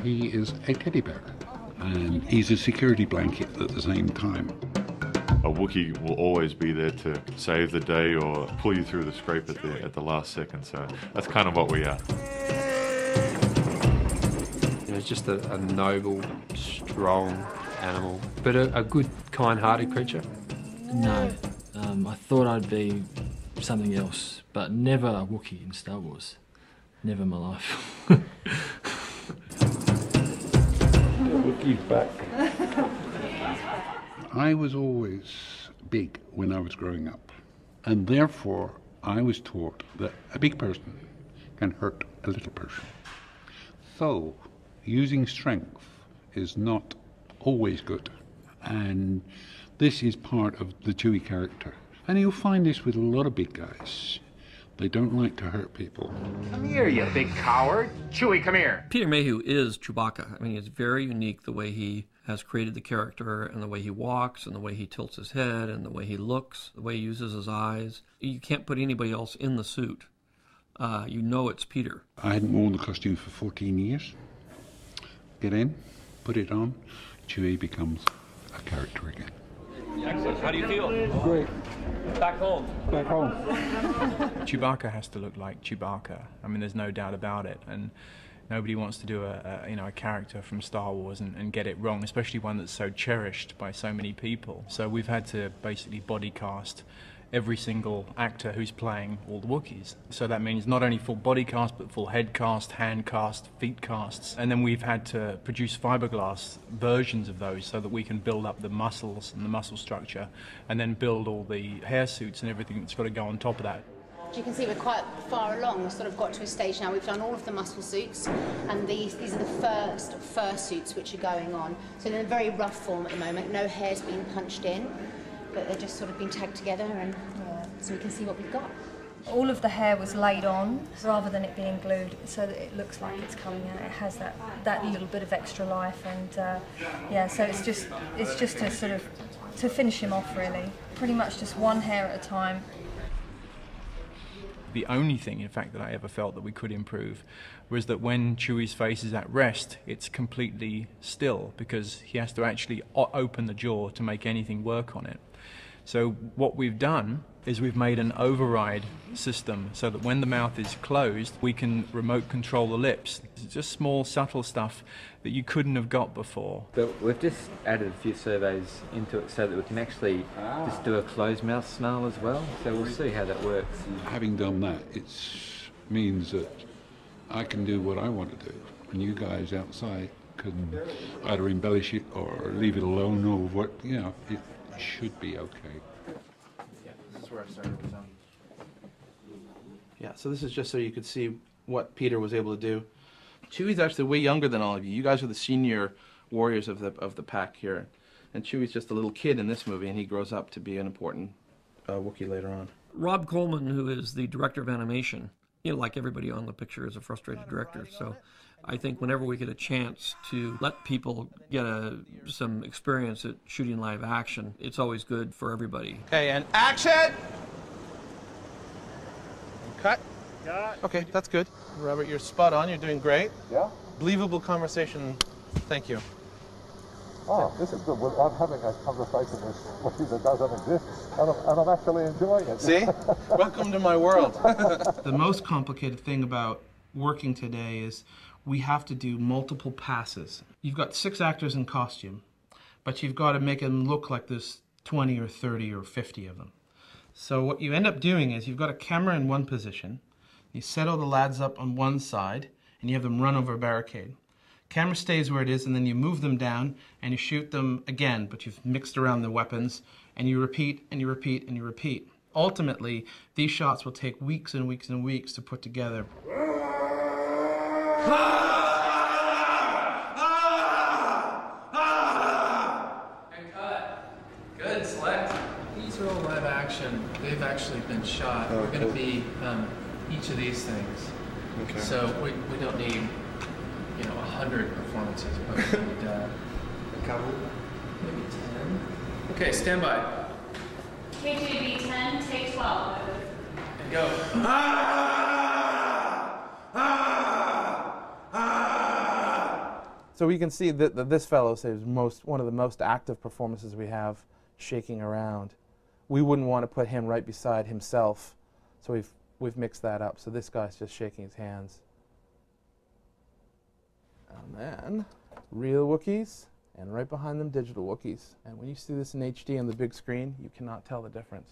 he is a teddy bear, and he's a security blanket at the same time. A Wookiee will always be there to save the day or pull you through the scrape at the last second, so that's kind of what we are. It's just a noble, strong animal, but a good, kind-hearted creature. No, I thought I'd be something else, but never a Wookiee in Star Wars. Never in my life. Wookiee's back. I was always big when I was growing up, and therefore I was taught that a big person can hurt a little person. So, using strength is not always good, and this is part of the Chewie character. And you'll find this with a lot of big guys. They don't like to hurt people. Come here, you big coward. Chewie, come here. Peter Mayhew is Chewbacca. I mean, it's very unique the way he has created the character and the way he walks and the way he tilts his head and the way he looks, the way he uses his eyes. You can't put anybody else in the suit. You know it's Peter. I hadn't worn the costume for 14 years. Get in, put it on, Chewie becomes a character again. Excellent. How do you feel? Great. Back home. Back home. Chewbacca has to look like Chewbacca. I mean, there's no doubt about it. And nobody wants to do a character from Star Wars and get it wrong, especially one that's so cherished by so many people. So we've had to basically body cast every single actor who's playing all the Wookiees. So that means not only full body cast, but full head cast, hand cast, feet casts. And then we've had to produce fiberglass versions of those so that we can build up the muscles and the muscle structure, and then build all the hair suits and everything that's got to go on top of that. You can see we're quite far along. We've sort of got to a stage now. We've done all of the muscle suits, and these are the first fur suits which are going on. So they're in a very rough form at the moment. No hair's been punched in, but they're just sort of been tagged together, and so we can see what we've got. All of the hair was laid on rather than it being glued, so that it looks like it's coming out. It has that little bit of extra life, and yeah, so it's just to sort of to finish him off, really. Pretty much just one hair at a time. The only thing, in fact, that I ever felt that we could improve was that when Chewie's face is at rest, it's completely still, because he has to actually open the jaw to make anything work on it. So what we've done is we've made an override system so that when the mouth is closed, we can remote control the lips. It's just small, subtle stuff that you couldn't have got before. But we've just added a few surveys into it so that we can actually just do a closed mouth snarl as well. So we'll see how that works. Having done that, it means that I can do what I want to do, and you guys outside can either embellish it or leave it alone, or what, it should be okay. Yeah, this is where I started. Yeah, so this is just so you could see what Peter was able to do. Chewie's actually way younger than all of you. You guys are the senior warriors of the pack here, and Chewie's just a little kid in this movie, and he grows up to be an important Wookiee later on. Rob Coleman, who is the director of animation, like everybody on the picture, is a frustrated director. So I think whenever we get a chance to let people get some experience at shooting live action, it's always good for everybody. Okay, and action! Cut. Okay, that's good. Robert, you're spot on. You're doing great. Yeah? Believable conversation. Thank you. Oh, this is good. I'm having a conversation with somebody that doesn't exist, and I'm actually enjoying it. See? Welcome to my world. The most complicated thing about working today is we have to do multiple passes. You've got 6 actors in costume, but you've got to make them look like there's 20 or 30 or 50 of them. So what you end up doing is you've got a camera in one position, you set all the lads up on one side, and you have them run over a barricade. Camera stays where it is, and then you move them down, and you shoot them again, but you've mixed around the weapons, and you repeat, and you repeat, and you repeat. Ultimately, these shots will take weeks and weeks and weeks to put together. And cut. Good, select. These are all live action. They've actually been shot. We're going to be each of these things. Okay. So we don't need 100 performances, but we need a couple, maybe 10. Okay, stand by. K2B10, take 12. And go. So we can see that this fellow is one of the most active performances we have, shaking around. We wouldn't want to put him right beside himself, so we've mixed that up. So this guy's just shaking his hands. And then real Wookiees, and right behind them digital Wookiees. And when you see this in HD on the big screen, you cannot tell the difference.